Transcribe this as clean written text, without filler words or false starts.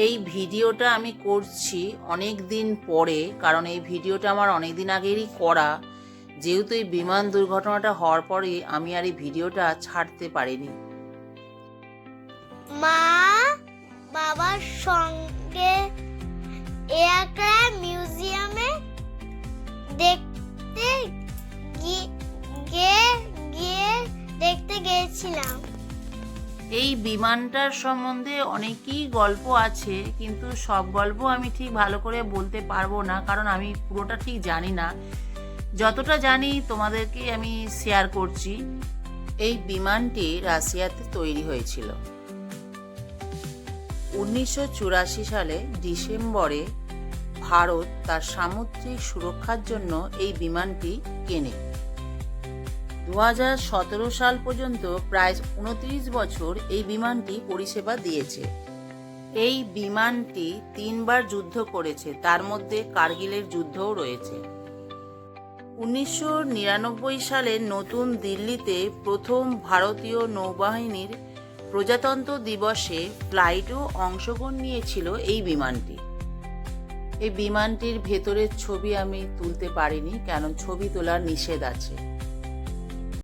এই ভিডিওটা আমি করছি অনেক দিন পরে, কারণ এই ভিডিওটা আমার অনেক দিন আগেরই করা। যেহেতু এই বিমান দুর্ঘটনাটা হওয়ার পরে আমি আর এই ভিডিওটা ছাড়তে পারিনি। মা বাবার সঙ্গে এয়ারক্রাফট মিউজিয়ামে দেখতে দেখতে গিয়েছিলাম। এই বিমানটার সম্বন্ধে অনেকই গল্প আছে, কিন্তু সব গল্প আমি ঠিক ভালো করে বলতে পারবো না, কারণ আমি পুরোটা ঠিক জানি না। যতটা জানি তোমাদেরকে আমি শেয়ার করছি। এই বিমানটি রাশিয়াতে তৈরি হয়েছিল 1984 সালে ডিসেম্বরে। ভারত তার সামুদ্রিক সুরক্ষার জন্য এই বিমানটি কেনে। 2017 সাল পর্যন্ত প্রায় 29 বছর এই বিমানটি পরিষেবা দিয়েছে। এই বিমানটি 3 বার যুদ্ধ করেছে, তার মধ্যে কার্গিলের যুদ্ধও রয়েছে। 1999 সালে নতুন দিল্লিতে প্রথম ভারতীয় নৌবাহিনীর প্রজাতন্ত্র দিবসে ফ্লাইটেও অংশগ্রহণ নিয়েছিল এই বিমানটি। এই বিমানটির ভেতরের ছবি আমি তুলতে পারিনি, কারণ ছবি তোলার নিষেধ আছে।